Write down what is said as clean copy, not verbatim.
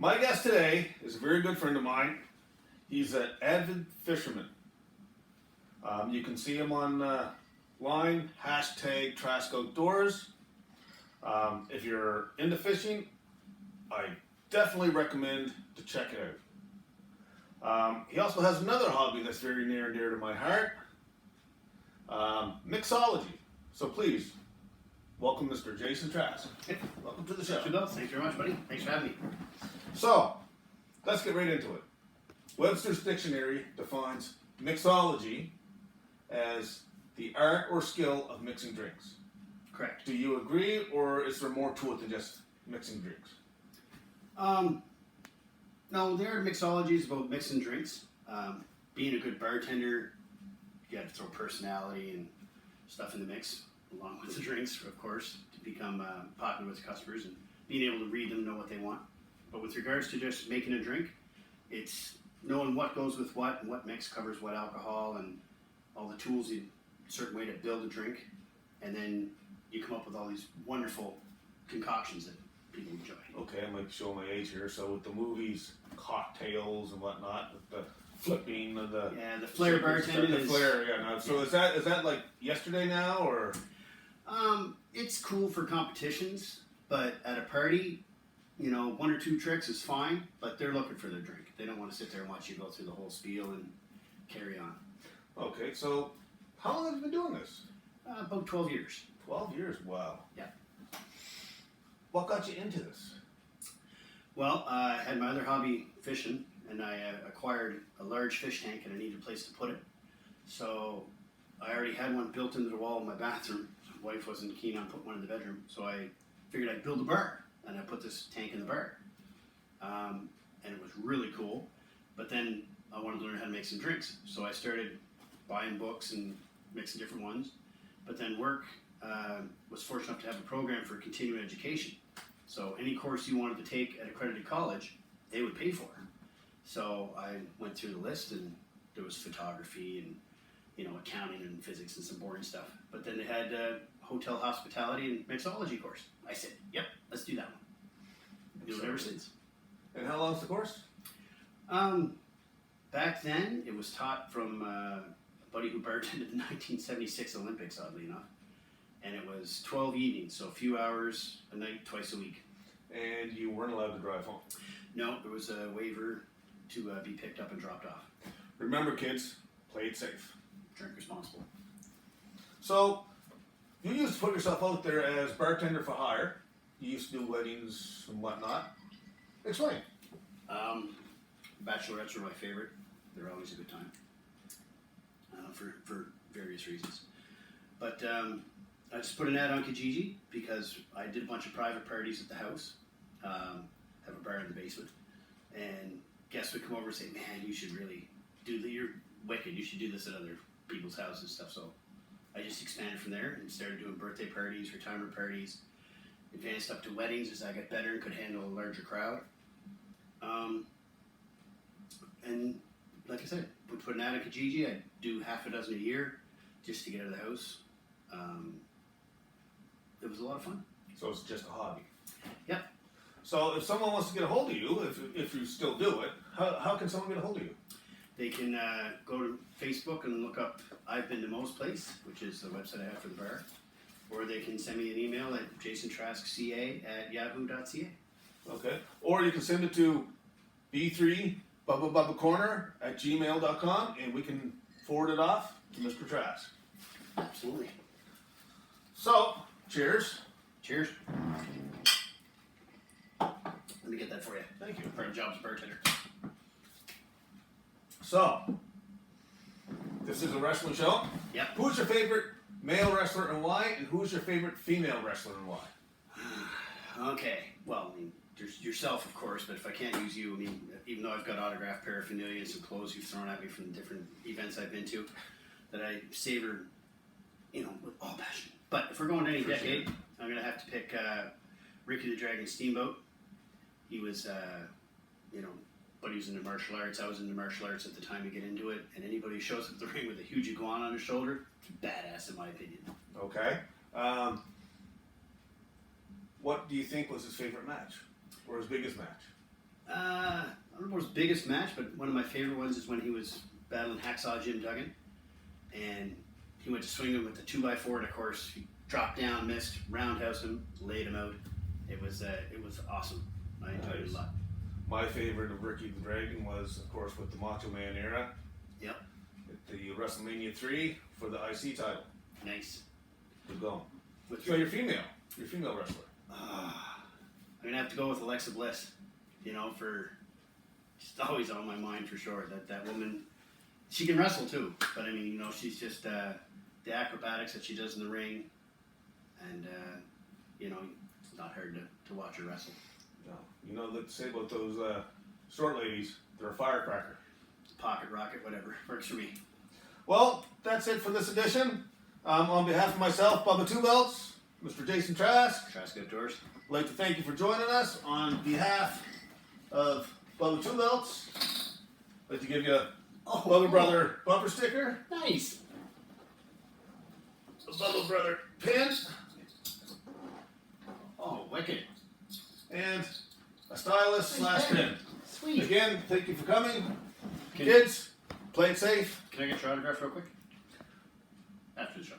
My guest today is a very good friend of mine. He's an avid fisherman. You can see him on line, hashtag Trask Outdoors. If you're into fishing, I definitely recommend to check it out. He also has another hobby that's very near and dear to my heart, mixology. So please, welcome Mr. Jason Trask. Welcome to the show. Thanks very much, buddy. Thanks for having me. So, let's get right into it. Webster's Dictionary defines mixology as the art or skill of mixing drinks. Correct. Do you agree, or is there more to it than just mixing drinks? No, the art of mixology is about mixing drinks. Being a good bartender, you got to throw personality and stuff in the mix, along with the drinks, of course, to become popular with customers and being able to read them, know what they want. But with regards to just making a drink, it's knowing what goes with what and what mix covers what alcohol and all the tools, a certain way to build a drink, and then you come up with all these wonderful concoctions that people enjoy. Okay, I might show my age here. So with the movies, cocktails and whatnot, with the flipping of the the flair bartending the flair. Yeah. Now, so yeah. is that like yesterday now, or? It's cool for competitions, but at a party, one or two tricks is fine. But they're looking for their drink. They don't want to sit there and watch you go through the whole spiel and carry on. Okay, so how long have you been doing this? About 12 years. 12 years. Wow. Yeah. What got you into this? Well, I had my other hobby, fishing, and I acquired a large fish tank, and I needed a place to put it. So I already had one built into the wall of my bathroom. My wife wasn't keen on putting one in the bedroom, so I figured I'd build a bar, and I put this tank in the bar. And it was really cool. But then I wanted to learn how to make some drinks, so I started buying books and mixing different ones. But then work was fortunate enough to have a program for continuing education. So any course you wanted to take at accredited college, they would pay for. So I went through the list, and there was photography and accounting and physics and some boring stuff. But then they had hotel hospitality and mixology course. I said, "Yep, let's do that one." I've been doing it ever since. And how long's the course? Back then, it was taught from a buddy who bartended the 1976 Olympics, oddly enough. And it was 12 evenings, so a few hours a night, twice a week. And you weren't allowed to drive home? No, there was a waiver to be picked up and dropped off. Remember, kids, play it safe. Drink responsible. So, you used to put yourself out there as bartender for hire. You used to do weddings and whatnot. Explain. Bachelorettes are my favorite. They're always a good time. For various reasons. But I just put an ad on Kijiji because I did a bunch of private parties at the house. Have a bar in the basement. And guests would come over and say, "Man, you should really you're wicked. You should do this at other people's houses and stuff." So I just expanded from there and started doing birthday parties, retirement parties, advanced up to weddings as I got better and could handle a larger crowd. And like I said, would put an ad on Kijiji. I'd do half a dozen a year just to get out of the house. It was a lot of fun. So it's just a hobby. Yep. So if someone wants to get a hold of you, if you still do it, how can someone get a hold of you? They can go to Facebook and look up I've Been to Mo's Place, which is the website I have for the bar. Or they can send me an email at jasontraskca@yahoo.ca. Okay. Or you can send it to b3bubbacorner@gmail.com, and we can forward it off to Mr. Trask. Absolutely. So, cheers. Cheers. Let me get that for you. Thank you. For a job as a bartender. So, this is a wrestling show. Yep. Who's your favorite male wrestler and why? And who's your favorite female wrestler and why? Okay. Well, I mean, there's yourself, of course, but if I can't use you, I mean, even though I've got autographed paraphernalia and some clothes you've thrown at me from different events I've been to, that I savor, with all passion. But if we're going to any decade, I'm going to have to pick Ricky the Dragon Steamboat. He was, but he was into martial arts. I was into martial arts at the time to get into it. And anybody who shows up at the ring with a huge iguana on his shoulder, badass in my opinion. Okay. What do you think was his favorite match? Or his biggest match? I don't know his biggest match, but one of my favorite ones is when he was battling Hacksaw Jim Duggan, and he went to swing him with the 2x4, and of course he dropped down, missed, roundhoused him, laid him out. It was awesome. I enjoyed it a lot. My favorite of Ricky the Dragon was, of course, with the Macho Man era. Yep. At the WrestleMania 3 for the IC title. Nice. Good going. With So you're female wrestler. I'm gonna have to go with Alexa Bliss. You know, she's always on my mind for sure. That woman, she can wrestle too. But I mean, you know, she's just the acrobatics that she does in the ring, and you know, it's not hard to watch her wrestle. No. You know what to say about those short ladies? They're a firecracker. Pocket rocket, whatever, works for me. Well, that's it for this edition. On behalf of myself, Bubba Two Belts, Mr. Jason Trask, Trask Outdoors. I'd like to thank you for joining us. On behalf of Bubba Two Belts, I'd like to give you a Bubba Brother bumper sticker, Nice. a Bubba Brother pin, Oh, wicked. and a stylus / pin. Sweet. Again, thank you for coming. Can Kids, play it safe. I get your autograph real quick? After the show.